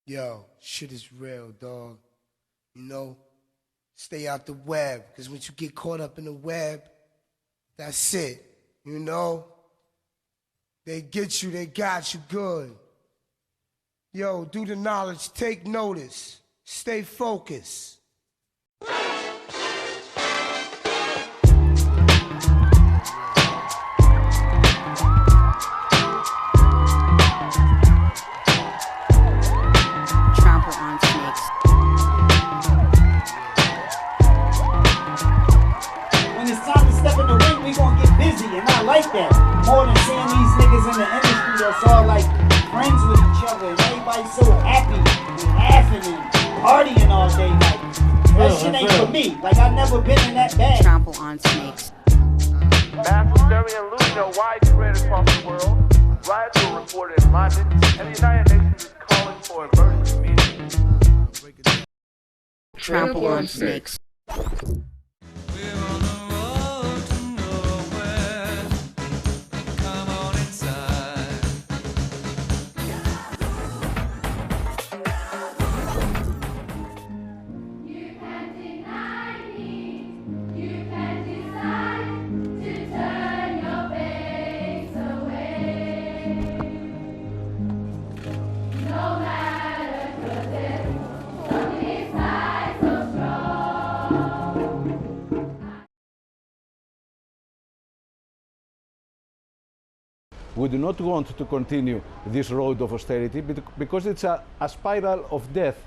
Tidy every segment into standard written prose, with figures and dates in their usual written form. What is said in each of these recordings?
Yo, shit is real, dog. You know, stay out the web, because once you get caught up in the web, that's it. You know, they get you, they got you good. Yo, do the knowledge, take notice, stay focused. Like that, more than seeing these niggas in the industry that's all like friends with each other and everybody's so happy and laughing and partying all day. Like that shit ain't for me. Like I've never been in that bad. Trample on snakes. Mass hysteria and looting are widespread across the world. Riots were reported in London, and the United Nations is calling for emergency meetings. Trample on snakes. We do not want to continue this road of austerity because it's a spiral of death,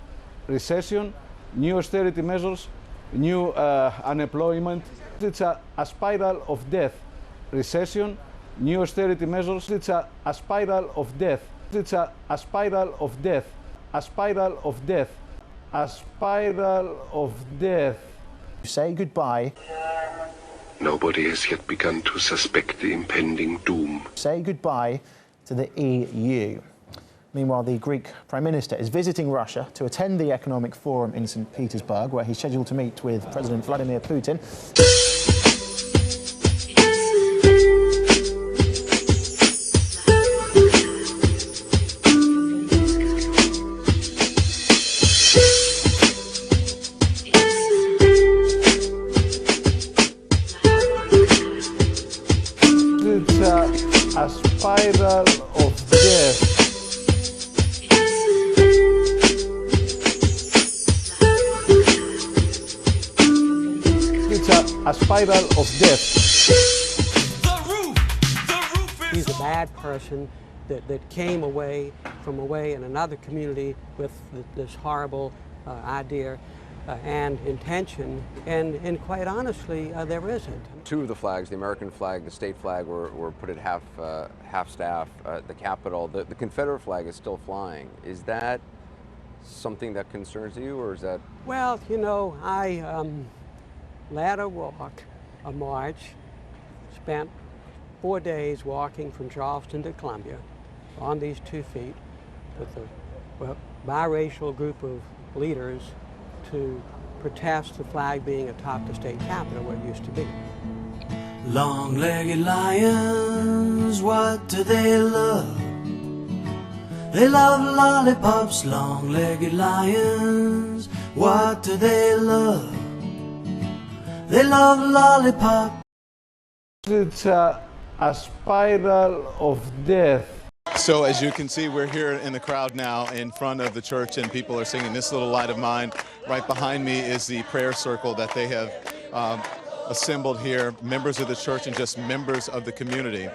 recession, new austerity measures, new unemployment. It's a spiral of death, recession, new austerity measures. It's a spiral of death. It's a spiral of death, a spiral of death, a spiral of death. Say goodbye. Nobody has yet begun to suspect the impending doom. Say goodbye to the EU. Meanwhile, the Greek Prime Minister is visiting Russia to attend the Economic Forum in St. Petersburg, where he's scheduled to meet with President Vladimir Putin. A spiral of death. It's a spiral of death. He's a bad person that came away from in another community with this horrible idea and intention, and quite honestly, there isn't. Two of the flags, the American flag, the state flag, were put at half staff. The Capitol, the Confederate flag is still flying. Is that something that concerns you, or is that? Well, you know, I led a walk, a march, spent 4 days walking from Charleston to Columbia on these 2 feet with a biracial group of leaders to protest the flag being atop the state capitol where it used to be. Long-legged lions, what do they love? They love lollipops, long-legged lions, what do they love? They love lollipops. It's a spiral of death. So as you can see, we're here in the crowd now in front of the church, and people are singing This Little Light of Mine. Right behind me is the prayer circle that they have assembled here, members of the church and just members of the community.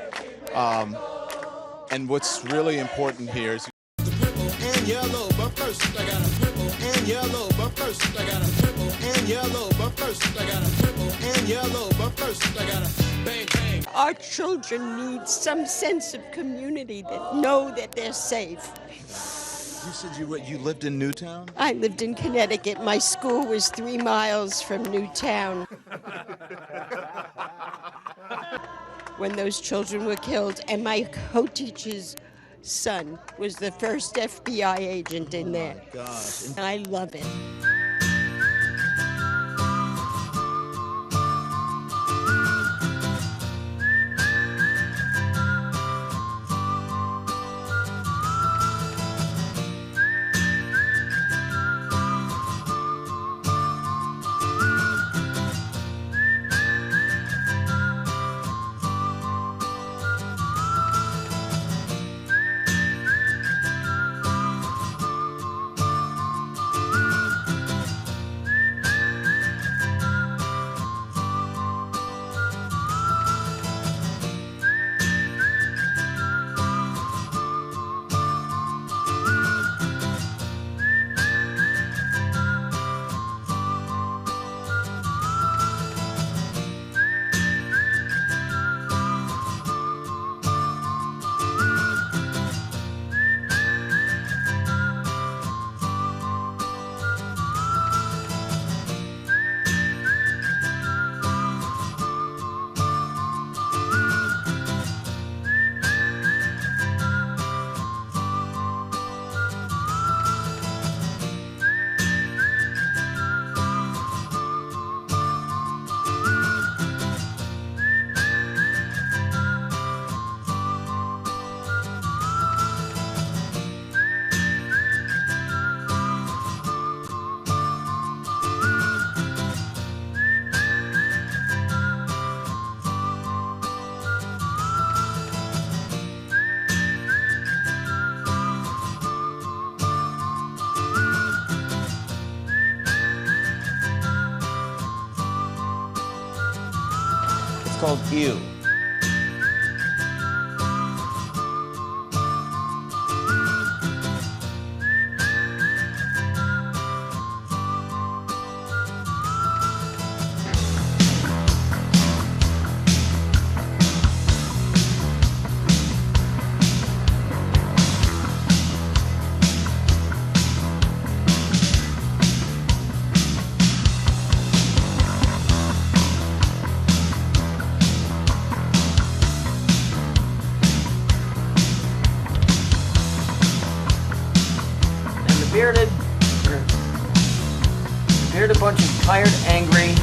And what's really important here is purple and yellow, but first I got a purple and yellow, but first I got a purple and yellow, but first I got a purple and yellow, but first I got a bang bang. Our children need some sense of community, that know that they're safe. You said you lived in Newtown? I lived in Connecticut. My school was 3 miles from Newtown. When those children were killed, and my co-teacher's son was the first FBI agent in there. Oh my gosh. And I love it. called You. Bearded bunch of tired, angry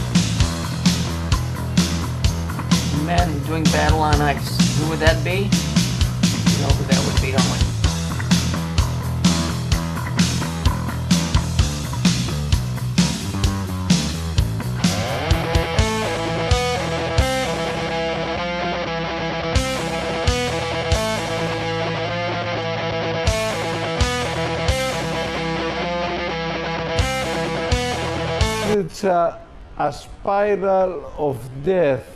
men doing battle on ice. Who would that be? You know who that would be, don't we? It's a spiral of death.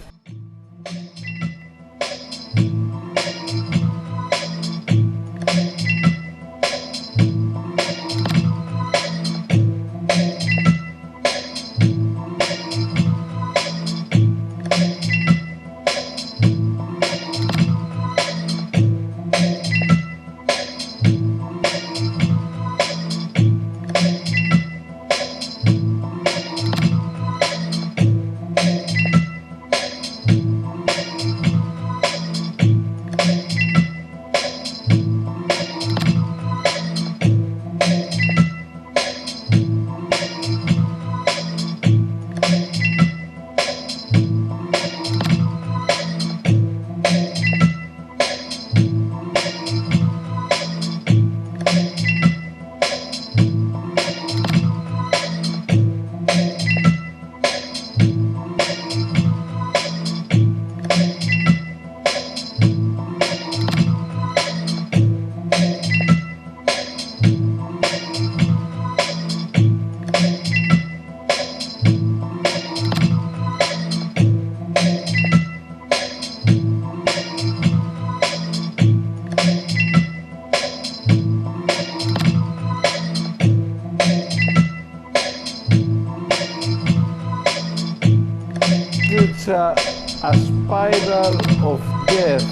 It's a spiral of death.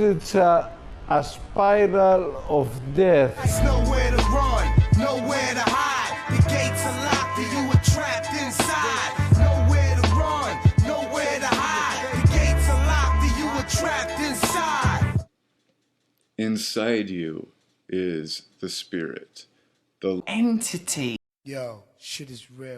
It's a spiral of death. There's nowhere to run, nowhere to hide. The gates are locked and you are trapped inside. Nowhere to run, nowhere to hide. The gates are locked and you are trapped inside. inside you is the spirit, the entity. Yo, shit is real.